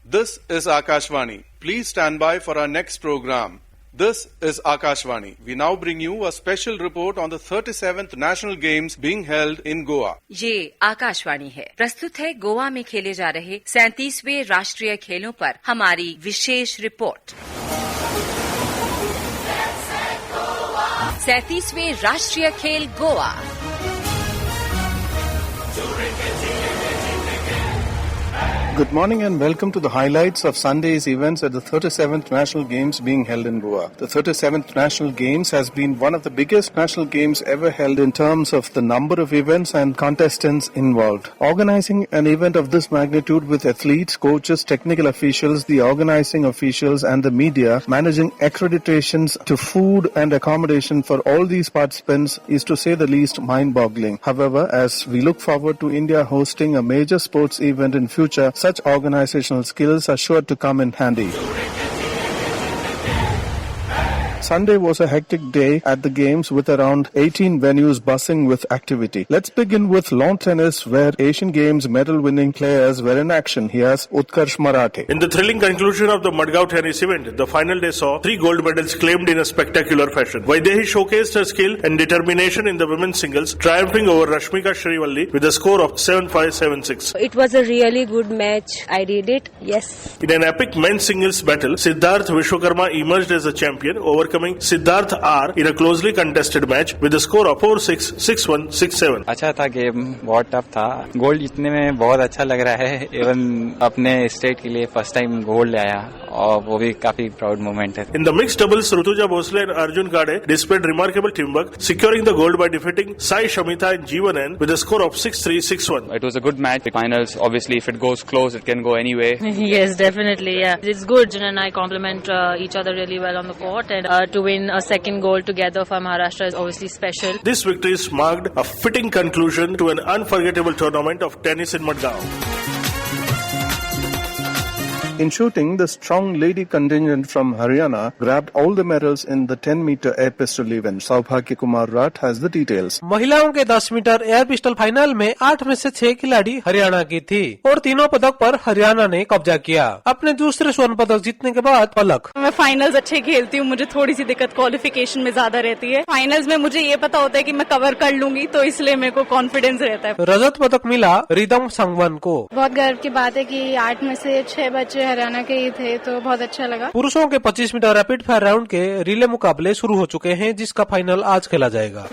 This is Akashvani. Please stand by for our next program. This is Akashvani. We now bring you a special report on the 37th National Games being held in Goa. ये आकाशवाणी है। प्रस्तुत है गोवा में खेले जा रहे 37वें राष्ट्रीय खेलों पर हमारी विशेष रिपोर्ट। 37वें राष्ट्रीय खेल Goa. Good morning and welcome to the highlights of Sunday's events at the 37th National Games being held in Goa. The 37th National Games has been one of the biggest national games ever held in terms of the number of events and contestants involved. Organizing an event of this magnitude with athletes, coaches, technical officials, the organizing officials and the media managing accreditations to food and accommodation for all these participants is to say the least mind-boggling. However, as we look forward to India hosting a major sports event in future, such organizational skills are sure to come in handy. Sunday was a hectic day at the Games with around 18 venues buzzing with activity. Let's begin with lawn tennis where Asian Games medal-winning players were in action. Here's Utkarsh Marathe. In the thrilling conclusion of the Madgaon tennis event, the final day saw 3 gold medals claimed in a spectacular fashion. Vaidehi showcased her skill and determination in the women's singles, triumphing over Rashmika Shrivalli with a score of 7-5, 7-6. It was a really good match. I did it. Yes. In an epic men's singles battle, Siddharth Vishwakarma emerged as a champion, overcoming Siddharth R in a closely contested match with a score of 4-6, 6-1, 6-7. अच्छा था game, बहुत tough था। Gold जीतने में बहुत अच्छा लग रहा है। इवन अपने स्टेट के लिए फर्स्ट टाइम गोल्ड ले आया और वो भी काफी प्राउड मोमेंट है। In the mixed doubles, Rutuja Bhosle and Arjun Kade displayed remarkable teamwork, securing the gold by defeating Sai Shamita and Jeevan N with a score of 6-3, 6-1. It was a good match. The finals, obviously, if it goes close, it can go anyway. Yes, definitely. Yeah, it's good. Jun and I complement each other really well on the court, and to win a second gold together for Maharashtra is obviously special. This victory marked a fitting conclusion to an unforgettable tournament of tennis in Madgaon. In shooting, the strong lady contingent from Haryana grabbed all the medals in the 10-meter air pistol event. Saubhagya Kumar Rat has the details. महिलाओं के 10 metre air pistol final में 8 में से 6 खिलाड़ी हरियाणा की थी और तीनों पदक पर हरियाणा ने कब्जा किया। अपने दूसरे स्वर्ण पदक जीतने के बाद पलक। मैं फाइनल्स अच्छे खेलती हूँ, मुझे थोड़ी सी दिक्कत क्वालिफिकेशन में ज्यादा रहती है। फाइनल्स में मुझे ये पता होता है कि मैं कवर कर लूंगी, तो इसलिए मेरे को कॉन्फिडेंस रहता है। रजत पदक मिला रिदम संगवन को। बहुत गर्व की बात है कि 8 में से 6 बच्चे हरियाणा के ही थे, तो बहुत अच्छा लगा। पुरुषों के 25 मीटर रैपिड फायर राउंड के रिले मुकाबले शुरू हो चुके हैं, जिसका फाइनल आज खेला जाएगा।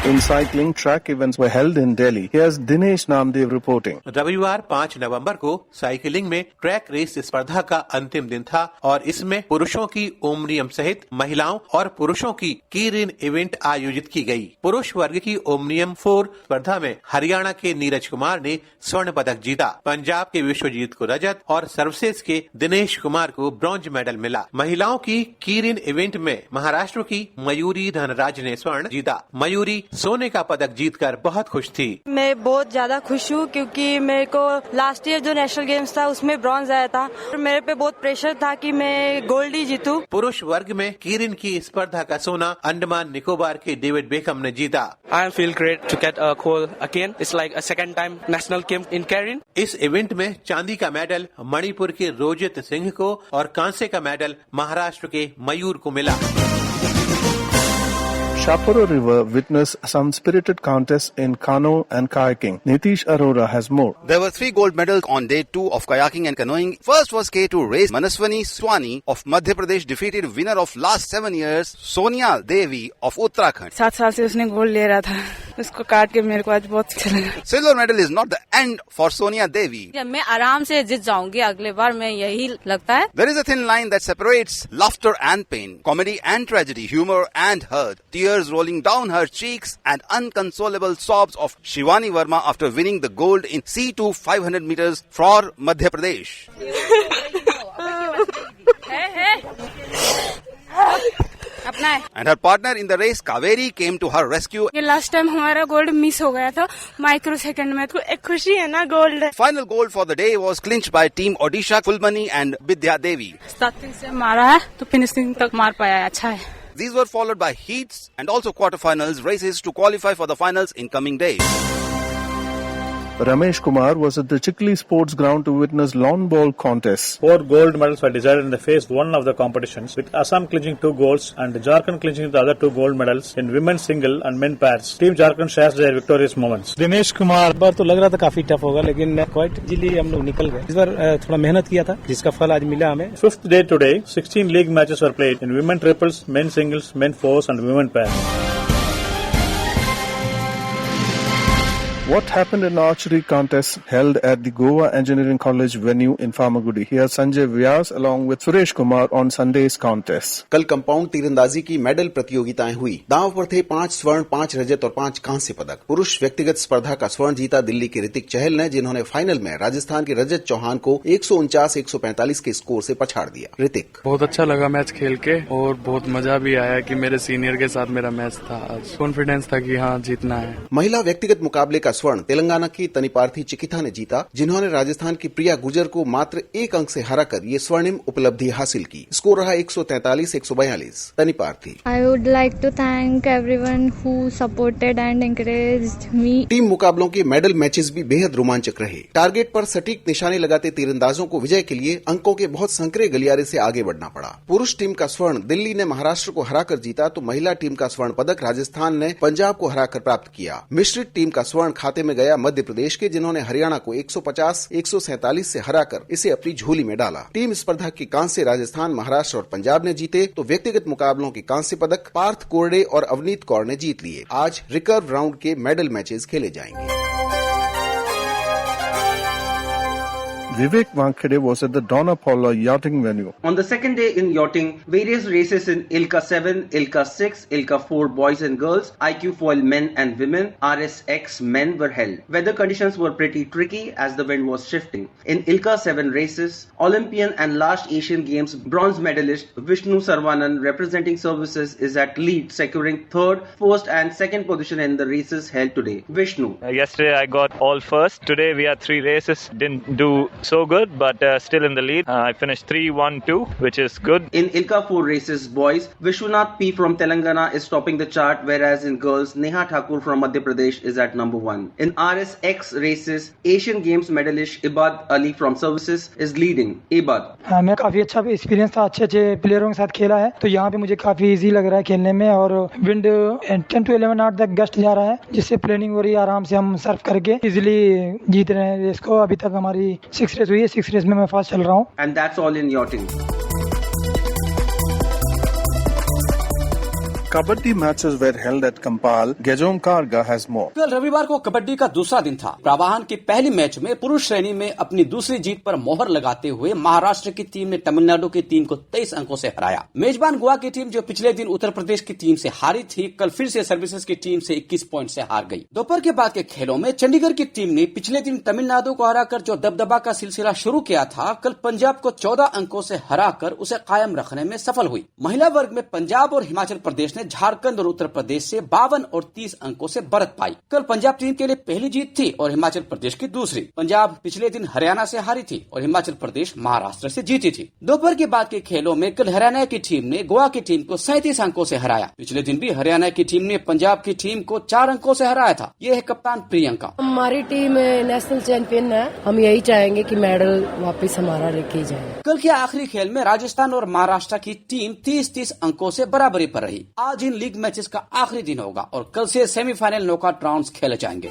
In cycling, track events were held in Delhi. Here's Dinesh Namdev reporting. रविवार 5 नवंबर को साइकिलिंग में ट्रैक रेस स्पर्धा का अंतिम दिन था और इसमें पुरुषों की ओमनियम सहित महिलाओं और पुरुषों की कीरिन इवेंट आयोजित की गई। पुरुष वर्ग की ओमनियम 4 स्पर्धा में हरियाणा के नीरज कुमार ने स्वर्ण पदक जीता। पंजाब के विश्वजीत को रजत और सर्वसेस के दिनेश कुमार को ब्रॉन्ज मेडल मिला। महिलाओं की कीरिन इवेंट में महाराष्ट्र की मयूरी धनराज ने स्वर्ण जीता। मयूरी सोने का पदक जीतकर बहुत खुश थी। मैं बहुत ज्यादा खुश हूँ क्योंकि मेरे को लास्ट ईयर जो नेशनल गेम्स था उसमें ब्रॉन्ज आया था और मेरे पे बहुत प्रेशर था कि मैं गोल्ड ही जीतूं। पुरुष वर्ग में कीरिन की स्पर्धा का सोना अंडमान निकोबार के डेविड बेकम ने जीता। I feel great to get a gold again. It's like a second time national game in Kirin. इस इवेंट में चांदी का मेडल मणिपुर के रोजित सिंह को और कांसे का मेडल महाराष्ट्र के मयूर को मिला। Shapuro River witnessed some spirited contests in canoe and kayaking. Nitish Arora has more. There were 3 gold medals on day 2 of kayaking and canoeing. First was K2 race. Manaswini Swani of Madhya Pradesh defeated winner of last 7 years, Sonia Devi of Uttarakhand. 7 साल से उसने gold ले रहा था, उसको काट के मेरे को आज बहुत अच्छा लगा। Silver medal is not the end for Sonia Devi. मैं आराम से जीत जाऊंगी अगले बार, मैं यही लगता है। There is a thin line that separates laughter and pain, comedy and tragedy, humor and hurt, tears rolling down her cheeks and unconsolable sobs of Shivani Verma after winning the gold in C2 500 meters for Madhya Pradesh. And her partner in the race, Kaveri, came to her rescue. ये last time हमारा gold miss हो गया था micro second में, तो एक खुशी है ना gold. Final gold for the day was clinched by team Odisha, Fulmani and Vidya Devi. Starting से मारा है तो फिनिशिंग तक मार पाया, अच्छा है। These were followed by heats and also quarterfinals races to qualify for the finals in coming days. Ramesh Kumar was at the Chikli Sports Ground to witness lawn ball contests. 4 gold medals were decided in the phase 1 of the competitions, with Assam clinching 2 golds and Jharkhand clinching the other 2 gold medals in women's single and men pairs. Team Jharkhand shares their victorious moments. Dinesh Kumar बार तो लग रहा था काफी tough होगा, लेकिन quite easily हम लोग निकल गए। इस बार थोड़ा मेहनत किया था, जिसका फल आज मिला हमें। 5th day today, 16 league matches were played in women triples, men singles, men fours and women pairs. What happened in archery contest held at the Goa Engineering College venue in Farmagudi? Here's Sanjay Vyas along with Suresh Kumar on Sunday's contest. कल compound तीरंदाजी की medal प्रतियोगिताएं हुई। दांव पर थे 5 स्वर्ण, 5 रजत और 5 कांस्य पदक। पुरुष व्यक्तिगत स्पर्धा का स्वर्ण जीता दिल्ली के ऋतिक चहल ने, जिन्होंने फाइनल में राजस्थान के रजत चौहान को 149-145 के स्कोर से पछाड़ दिया। ऋतिक: बहुत अच्छा लगा मैच खेल के और बहुत मजा भी आया कि मेरे सीनियर के साथ मेरा मैच था। आज कॉन्फिडेंस था कि हाँ जीतना है। महिला व्यक्तिगत मुकाबले का स्वर्ण तेलंगाना की तनिपार्थी चिकिता ने जीता, जिन्होंने राजस्थान की प्रिया गुजर को मात्र 1 अंक से हराकर ये स्वर्णिम उपलब्धि हासिल की। स्कोर रहा 143-142। तनिपार्थी: I would like to thank everyone who supported and encouraged me. Team मुकाबलों के मेडल मैचेस भी बेहद रोमांचक रहे। टारगेट पर सटीक निशाने लगाते तीरंदाजों को विजय के लिए अंकों के बहुत संकरे गलियारे से आगे बढ़ना पड़ा। पुरुष टीम का स्वर्ण दिल्ली ने महाराष्ट्र को हराकर जीता, तो महिला टीम का स्वर्ण पदक राजस्थान ने पंजाब को हराकर प्राप्त किया। मिश्रित टीम का स्वर्ण खाते में गया मध्य प्रदेश के, जिन्होंने हरियाणा को 150-147 से हराकर इसे अपनी झोली में डाला। टीम स्पर्धा के कांस्य राजस्थान, महाराष्ट्र और पंजाब ने जीते, तो व्यक्तिगत मुकाबलों के कांस्य पदक पार्थ कोरडे और अवनीत कौर ने जीत लिए। आज रिकर्व राउंड के मेडल मैचेस खेले जाएंगे। Vivek Wankhede was at the Donna Paula yachting venue. On the second day in yachting, various races in ILCA 7, ILCA 6, ILCA 4 boys and girls, IQ foil men and women, RSX men were held. Weather conditions were pretty tricky as the wind was shifting. In ILCA 7 races, Olympian and last Asian Games bronze medalist Vishnu Sarvanan representing services is at lead, securing 3rd, 1st and 2nd position in the races held today. Vishnu: Yesterday I got all first. Today we had 3 races. Didn't do so good, but still in the lead. I finished 3-1-2, which is good. In ILCA 4 races boys, Vishwanath P from Telangana is topping the chart, whereas in girls, Neha Thakur from Madhya Pradesh is at number 1. In RSX races, Asian Games medalist Ibad Ali from Services is leading. Ibad: मैं काफी अच्छा experience था, अच्छे प्लेयरों के साथ खेला है, तो यहाँ पे मुझे काफी इजी लग रहा है खेलने में, और विंड 10 to 11 नॉट तक गस्ट जा रहा है, जिससे प्लानिंग हो रही है, आराम से हम सर्व करके इजीली जीत रहे हैं रेस को। अभी तक हमारी 6 रेस हुई है, 6 रेस में मैं फास्ट चल रहा हूँ। And that's all in yachting. Kabaddi matches were held at Kampal. Gejong Karga has more. कल रविवार को कबड्डी का दूसरा दिन था। प्रावधान के पहले मैच में पुरुष श्रेणी में अपनी दूसरी जीत पर मोहर लगाते हुए महाराष्ट्र की टीम ने तमिलनाडु की टीम को 23 अंकों से हराया। मेजबान गोवा की टीम, जो पिछले दिन उत्तर प्रदेश की टीम से हारी थी, कल फिर से सर्विसेज की टीम से 21 पॉइंट से हार गई। दोपहर के बाद के खेलों में चंडीगढ़ की टीम ने पिछले दिन तमिलनाडु को हराकर जो दबदबा का सिलसिला शुरू किया था, कल पंजाब को 14 अंकों से हराकर उसे कायम रखने में सफल हुई। महिला वर्ग में पंजाब और हिमाचल प्रदेश ने झारखंड और उत्तर प्रदेश से 52 और 30 अंकों से बढ़त पाई। कल पंजाब टीम के लिए पहली जीत थी और हिमाचल प्रदेश की दूसरी। पंजाब पिछले दिन हरियाणा से हारी थी और हिमाचल प्रदेश महाराष्ट्र से जीती थी। दोपहर के बाद के खेलों में कल हरियाणा की टीम ने गोवा की टीम को 37 अंकों से हराया। पिछले दिन भी हरियाणा की टीम ने पंजाब की टीम को 4 अंकों से हराया था। ये है कप्तान प्रियंका। हमारी टीम नेशनल चैंपियन है, हम यही चाहेंगे कि मेडल वापस हमारा लेके जाए। कल के आखिरी खेल में राजस्थान और महाराष्ट्र की टीम 30-30 अंकों से बराबरी पर रही। आज इन लीग मैचेस का आखिरी दिन होगा और कल से सेमीफाइनल नॉकआउट राउंड्स खेले जाएंगे।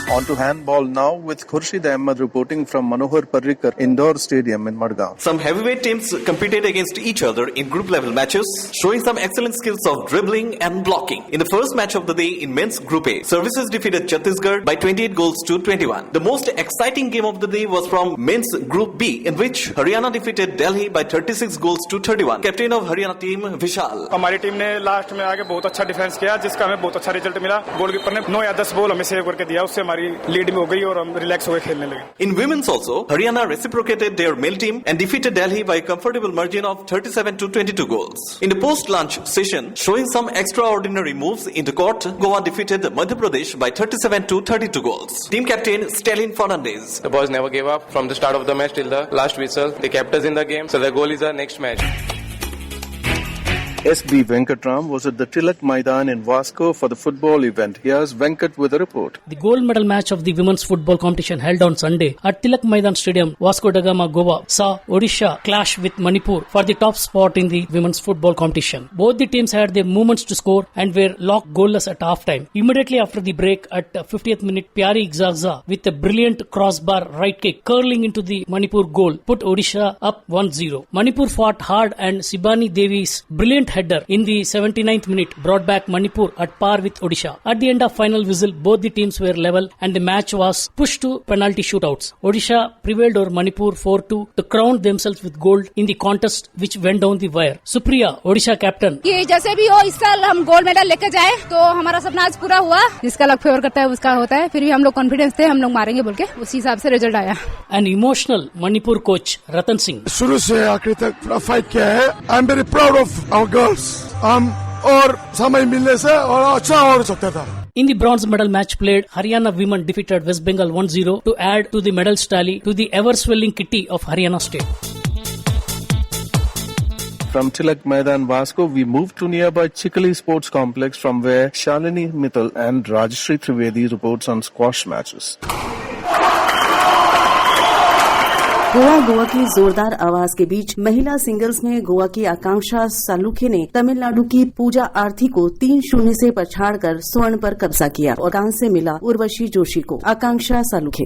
On to handball now with Khurshid Ahmed reporting from Manohar Parrikar Indoor Stadium in Madgaon. Some heavyweight teams competed against each other in group level matches, showing some excellent skills of dribbling and blocking. In the first match of the day in men's Group A, Services defeated Chhattisgarh by 28 goals to 21. The most exciting game of the day was from men's Group B, in which Haryana defeated Delhi by 36 goals to 31. Captain of Haryana team Vishal: हमारी team ने last में आके बहुत अच्छा defence किया, जिसका हमें बहुत अच्छा रिजल्ट मिला। गोलकीपर ने 9 या 10 बॉल हमें सेव करके दिया, उससे हमारी लीड में हो गई और हम रिलैक्स होकर खेलने लगे। In women's also, Haryana reciprocated their male team and defeated Delhi by a comfortable margin of 37 to 22 goals. In the post-lunch session, showing some extraordinary moves in the court, Goa defeated Madhya Pradesh by 37 to 32 goals. Team captain Stalin Fernandez: The boys never gave up from the start of the match till the last whistle. They kept us in the game, so the goal is our next match. SB Venkatram was at the Tilak Maidan in Vasco for the football event. Here's Venkat with a report. The gold medal match of the women's football competition held on Sunday at Tilak Maidan Stadium, Vasco da Gama, Goa, saw Odisha clash with Manipur for the top spot in the women's football competition. Both the teams had their moments to score and were locked goalless at half-time. Immediately after the break at 50th minute, Pyari Igzaza with a brilliant crossbar right kick curling into the Manipur goal put Odisha up 1-0. Manipur fought hard and Sibani Devi's brilliant header in the 79th minute brought back Manipur at par with Odisha. At the end of final whistle, both the teams were level and the match was pushed to penalty shootouts. Odisha prevailed over Manipur 4-2 to crown themselves with gold in the contest which went down the wire. Supriya, Odisha captain. कि जैसे भी हो इस साल हम gold medal लेकर जाए तो हमारा सपना आज पूरा हुआ. जिसका लक फेवर करता है उसका होता है. फिर भी हम लोग कॉन्फिडेंस थे, हम लोग मारेंगे बोल के उसी हिसाब से रिजल्ट आया. An emotional Manipur coach Ratan Singh. शुरू से आखिर तक पूरा फाइट किया है. I am very proud of our girls. हम और समय मिलने से और अच्छा हो सकता था. In the bronze medal match played, Haryana women defeated West Bengal 1-0 to add to the medals tally to the ever-swelling kitty of Haryana state. From Tilak Maidan, Vasco, we move to nearby Chikali Sports Complex from where Shalini Mittal and Rajshri Trivedi reports on squash matches. Goa की जोरदार आवाज के बीच महिला singles में गोवा की आकांक्षा सालुखे ने तमिलनाडु की पूजा आरती को 3-0 से पछाड़कर स्वर्ण पर कब्जा किया और कांस्य मिला उर्वशी जोशी को. आकांक्षा सालुखे.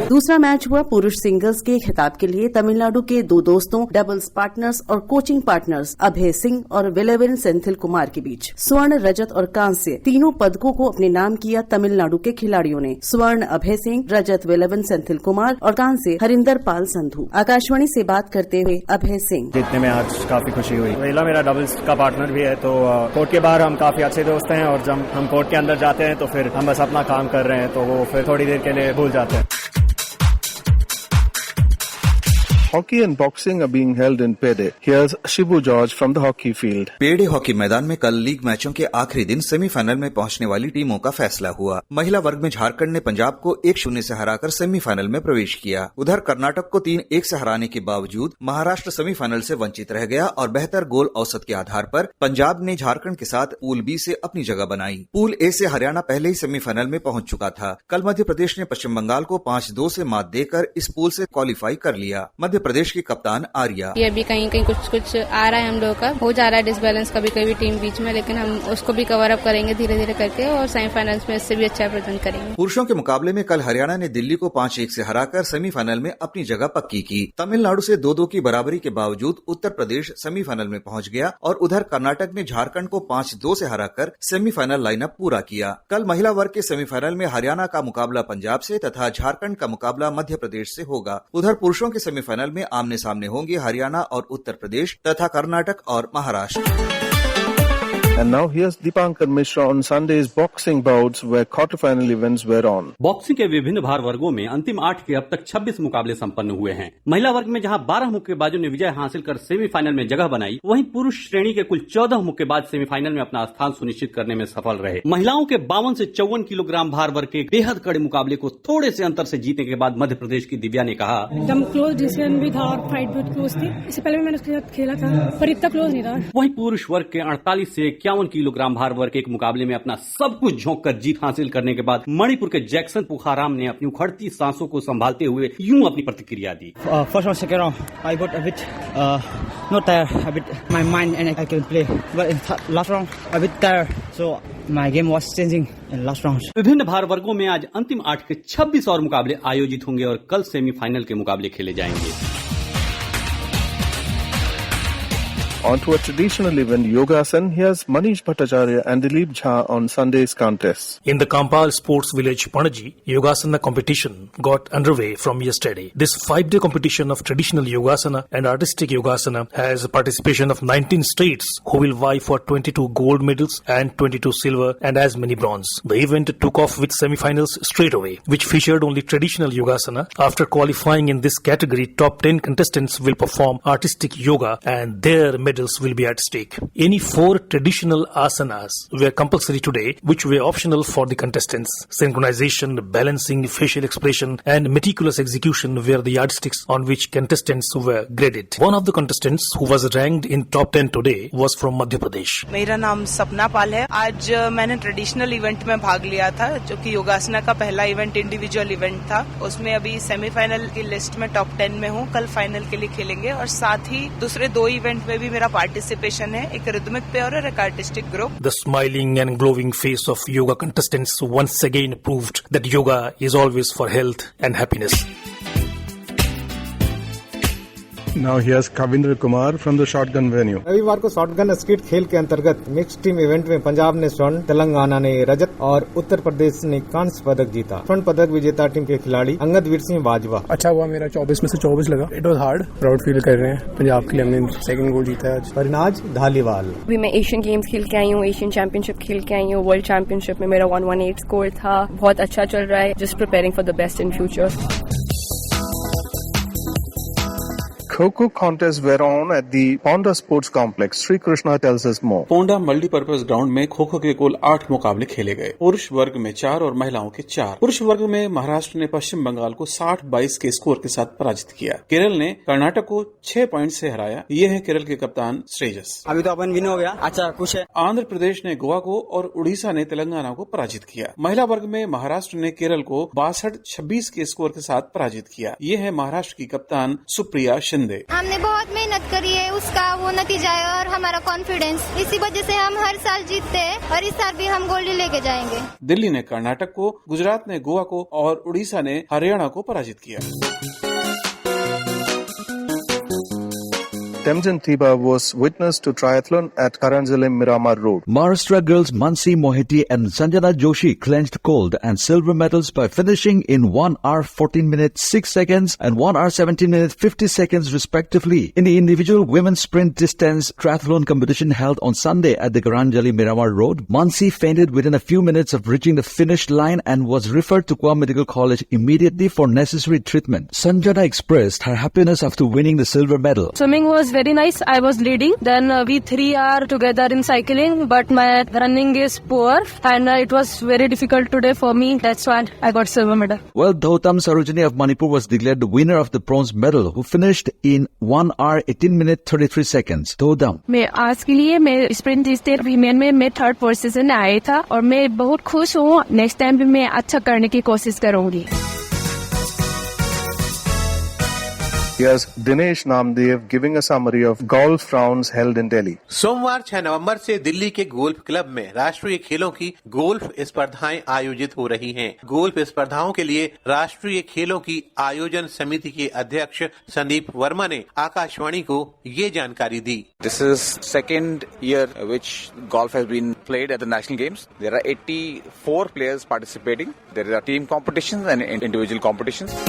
दूसरा मैच हुआ पुरुष सिंगल्स के खिताब के लिए. तमिलनाडु के दो दोस्तों, डबल्स पार्टनर्स और कोचिंग पार्टनर्स अभय सिंह और वेलेवन सेंथिल कुमार के बीच स्वर्ण, रजत और कांस्य तीनों पदकों को अपने नाम किया तमिलनाडु के खिलाड़ियों ने. स्वर्ण अभय सिंह, रजत वेलेवन सेंथिल कुमार और कांस्य हरिंदर पाल संधू. आकाशवाणी से बात करते हुए अभय सिंह. जीतने में आज काफी खुशी हुई. वेला मेरा डबल्स का पार्टनर भी है, तो कोर्ट के बाहर हम काफी अच्छे दोस्त हैं और जब हम कोर्ट के अंदर जाते हैं तो फिर हम बस अपना काम कर रहे हैं, तो वो फिर थोड़ी देर के लिए भूल जाते हैं. Hockey and boxing are being held in Pede. Here's Shibu George from the hockey field. पेड़े हॉकी मैदान में कल लीग मैचों के आखिरी दिन सेमीफाइनल में पहुंचने वाली टीमों का फैसला हुआ. महिला वर्ग में झारखंड ने पंजाब को 1-0 से हराकर सेमीफाइनल में प्रवेश किया. उधर कर्नाटक को 3-1 से हराने के बावजूद महाराष्ट्र सेमीफाइनल से वंचित रह गया और बेहतर गोल औसत के आधार पर पंजाब ने झारखंड के साथ पूल बी से अपनी जगह बनाई. पूल ए से हरियाणा पहले ही सेमीफाइनल में पहुंच चुका था. कल मध्य प्रदेश ने पश्चिम बंगाल को 5-2 से मात देकर इस पूल से क्वालिफाई कर लिया. मध्य प्रदेश की कप्तान आर्या. ये अभी कहीं कहीं कुछ आ रहा है, हम लोगों का हो जा रहा है डिसबैलेंस कभी कभी टीम बीच में, लेकिन हम उसको भी कवर अप करेंगे धीरे धीरे करके और सेमीफाइनल्स में इससे भी अच्छा प्रदर्शन करेंगे. पुरुषों के मुकाबले में कल हरियाणा ने दिल्ली को 5-1 से हराकर सेमीफाइनल में अपनी जगह पक्की की. तमिलनाडु से 2-2 की बराबरी के बावजूद उत्तर प्रदेश सेमीफाइनल में पहुंच गया और उधर कर्नाटक ने झारखंड को 5-2 से हराकर सेमीफाइनल लाइनअप पूरा किया. कल महिला वर्ग के सेमीफाइनल में हरियाणा का मुकाबला पंजाब से तथा झारखंड का मुकाबला मध्य प्रदेश से होगा. उधर पुरुषों के सेमीफाइनल में आमने सामने होंगे हरियाणा और उत्तर प्रदेश तथा कर्नाटक और Maharashtra. And now here's Dipankar Mishra on Sunday's boxing bouts where quarterfinal events were on. Boxing के विभिन्न भार वर्गों में अंतिम 8 के अब तक 26 मुकाबले संपन्न हुए हैं. महिला वर्ग में जहां 12 मुक्केबाजों ने विजय हासिल कर सेमीफाइनल में जगह बनाई, वहीं पुरुष श्रेणी के कुल 14 मुक्केबाज सेमीफाइनल में अपना स्थान सुनिश्चित करने में सफल रहे. महिलाओं के 52 से 54 किलोग्राम भार वर्ग के बेहद कड़े मुकाबले को थोड़े से अंतर से जीतने के बाद मध्य प्रदेश की दिव्या ने कहा, एकदम क्लोज डिसीजन भी था और फाइट भी क्लोज थी. इससे पहले भी मैंने उसके साथ खेला था पर इतना क्लोज नहीं था. वहीं पुरुष वर्ग के 48 से 51 किलोग्राम भार वर्ग के एक मुकाबले में अपना सब कुछ झोंक कर जीत हासिल करने के बाद मणिपुर के जैक्सन पुखाराम ने अपनी उखड़ती सांसों को संभालते हुए यूं अपनी प्रतिक्रिया दी. First round, second round, I got a bit not tired, a bit my mind and I can play. But in last round, a bit tired, so my game was changing in last round. विभिन्न भार वर्गों में आज अंतिम 8 के 26 और मुकाबले आयोजित होंगे और कल सेमीफाइनल के मुकाबले खेले जाएंगे. On to a traditional event, Yogasan. Here's Manish Bhattacharya and Dilip Jha on Sunday's contests. In the Kampal Sports Village, Panaji, Yogasana competition got underway from yesterday. This 5-day competition of traditional Yogasana and artistic Yogasana has a participation of 19 states who will vie for 22 gold medals and 22 silver and as many bronze. The event took off with semi-finals straight away, which featured only traditional Yogasana. After qualifying in this category, top 10 contestants will perform artistic yoga and their medal medals will be at stake. Any 4 traditional asanas were compulsory today, which were optional for the contestants. Synchronization, balancing, facial expression, and meticulous execution were the yardsticks on which contestants were graded. One of the contestants who was ranked in top 10 today was from Madhya Pradesh. मेरा नाम सपना पाल है। आज मैंने traditional event में भाग लिया था, जो कि योगासना का पहला इवेंट इंडिविजुअल इवेंट था। उसमें अभी सेमीफाइनल की लिस्ट में टॉप 10 में हूँ। कल फाइनल के लिए खेलेंगे और साथ ही दूसरे 2 इवेंट में भी मेरा पार्टिसिपेशन है, एक रिदमिक पेयर और एक artistic group. The smiling and glowing face of yoga contestants once again proved that yoga is always for health and happiness. Now here's Kavindra Kumar from the shotgun venue. रविवार को shotgun skit खेल के अंतर्गत mix team event में पंजाब ने स्वर्ण, तेलंगाना ने रजत और उत्तर प्रदेश ने कांस्य पदक जीता। स्वर्ण पदक विजेता टीम के खिलाड़ी अंगद वीर सिंह बाजवा। अच्छा हुआ, मेरा 24 में से 24 लगा। It was hard, proud feel कर रहे हैं। पंजाब के लिए हमने सेकंड गोल जीता है आज। परिनाज धालीवाल। अभी मैं एशियन गेम्स खेल के आई हूँ, एशियन चैंपियनशिप खेल के आई हूँ। वर्ल्ड चैंपियनशिप में मेरा 118 स्कोर था। बहुत अच्छा चल रहा है। Just preparing for the best in future. Kho-Kho contests were on at the Ponda Sports Complex. Sri Krishna tells us more. Ponda multipurpose ground में खो खो के कुल 8 मुकाबले खेले गए। पुरुष वर्ग में 4 और महिलाओं के 4। पुरुष वर्ग में महाराष्ट्र ने पश्चिम बंगाल को 60-22 के स्कोर के साथ पराजित किया। केरल ने कर्नाटक को 6 पॉइंट से हराया। ये है केरल के कप्तान श्रेयस। अभी तो अपन विन हो गया। अच्छा कुछ है। आंध्र प्रदेश ने गोवा को और उड़ीसा ने तेलंगाना को पराजित किया। महिला वर्ग में महाराष्ट्र ने केरल को 62-26 के स्कोर के साथ पराजित किया। ये है महाराष्ट्र की कप्तान सुप्रिया शिंदे। हमने बहुत मेहनत करी है, उसका वो नतीजा है और हमारा कॉन्फिडेंस, इसी वजह से हम हर साल जीतते हैं और इस साल भी हम गोल्ड लेके जाएंगे। दिल्ली ने कर्नाटक को, गुजरात ने गोवा को और उड़ीसा ने हरियाणा को पराजित किया। Temjan Thiba was witness to triathlon at Karanjali Miramar Road. Maharashtra girls Mansi Mohiti and Sanjana Joshi clinched gold and silver medals by finishing in 1 hour 14 minutes 6 seconds and 1 hour 17 minutes 50 seconds respectively in the individual women's sprint distance triathlon competition held on Sunday at the Karanjali Miramar Road. Mansi fainted within a few minutes of reaching the finish line and was referred to Goa Medical College immediately for necessary treatment. Sanjana expressed her happiness after winning the silver medal. Swimming was very nice. I was leading. Then we 3 are together in cycling, but my running is poor and it was very difficult today for me. That's why I got silver medal. Well, Dhautam Sarojini of Manipur was declared the winner of the bronze medal, who finished in 1 hour 18 minutes 33 seconds. Dhautam. मैं आज के लिए मैं sprint state women में मैं 3rd position में आया था और मैं बहुत खुश हूँ। नेक्स्ट टाइम भी मैं अच्छा करने की कोशिश करूँगी। Here's Dinesh Namdev giving a summary of golf rounds held in Delhi. सोमवार 6 नवंबर से दिल्ली के गोल्फ क्लब में राष्ट्रीय खेलों की गोल्फ स्पर्धाएं आयोजित हो रही हैं। गोल्फ स्पर्धाओं के लिए राष्ट्रीय खेलों की आयोजन समिति के अध्यक्ष संदीप वर्मा ने आकाशवाणी को ये जानकारी दी। This is second year which golf has been played at the national games. There are 84 players participating. There are team competitions and individual competitions.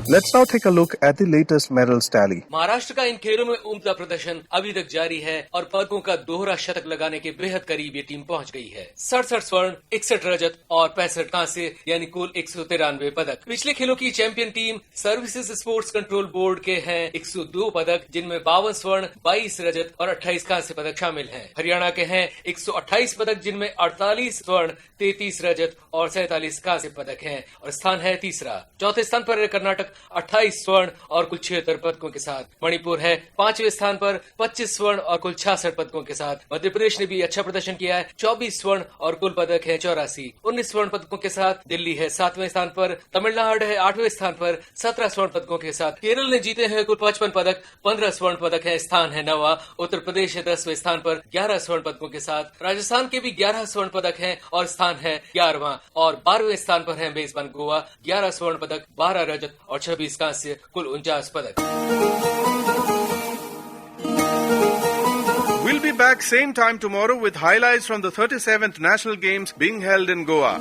Let's now take a look at the latest medals tally. Maharashtra का इन खेलों में उम्दा प्रदर्शन अभी तक जारी है और पदकों का दोहरा शतक लगाने के बेहद करीब ये टीम पहुंच गई है। 67 स्वर्ण, 61 रजत और 65 कांस्य यानी कुल 193 पदक। पिछले खेलों की champion team services sports control board के हैं 102 पदक, जिनमें 52 स्वर्ण, 22 रजत और 28 कांस्य पदक शामिल हैं। हरियाणा के हैं 128 पदक, जिनमें 48 स्वर्ण, 33 रजत और 47 कांस्य पदक हैं और स्थान है तीसरा। चौथे स्थान पर है कर्नाटक 28 स्वर्ण और कुल 76 पदकों के साथ। मणिपुर है 5वें स्थान पर 25 स्वर्ण और कुल 66 पदकों के साथ। मध्य प्रदेश ने भी अच्छा प्रदर्शन किया है, 24 स्वर्ण और कुल पदक है 84। 19 स्वर्ण पदकों के साथ दिल्ली है 7वें स्थान पर, तमिलनाडु है 8वें स्थान पर 17 स्वर्ण पदकों के साथ। केरल ने जीते हैं कुल 55 पदक, 15 स्वर्ण पदक है, स्थान है 9वां। उत्तर प्रदेश है 10वें स्थान पर 11 स्वर्ण पदकों के साथ। राजस्थान के भी 11 स्वर्ण पदक हैं और स्थान है 11वां। और 12वें स्थान पर है मेजबान गोवा, 11 स्वर्ण पदक, 12 रजत और 26 कांस्य, कुल 49 पदक। We'll be back same time tomorrow with highlights from the 37th National Games being held in Goa.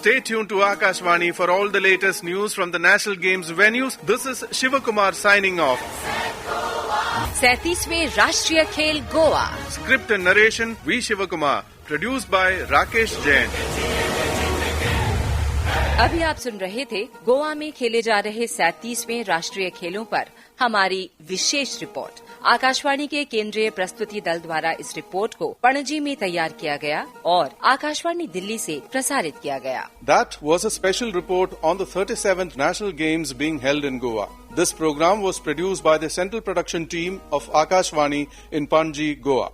Stay tuned to Akashvani for all the latest news from the National Games venues. This is Shivakumar signing off. 37वें राष्ट्रीय खेल Goa. Script and narration V. Shivakumar. Produced by Rakesh Jain. अभी आप सुन रहे थे गोवा में खेले जा रहे 37वें राष्ट्रीय खेलों पर हमारी विशेष रिपोर्ट। आकाशवाणी के केंद्रीय प्रस्तुति दल द्वारा इस रिपोर्ट को पणजी में तैयार किया गया और आकाशवाणी दिल्ली से प्रसारित किया गया। That was a special report on the 37th National Games being held in Goa. This program was produced by the Central Production Team of Akashvani in Panji, Goa.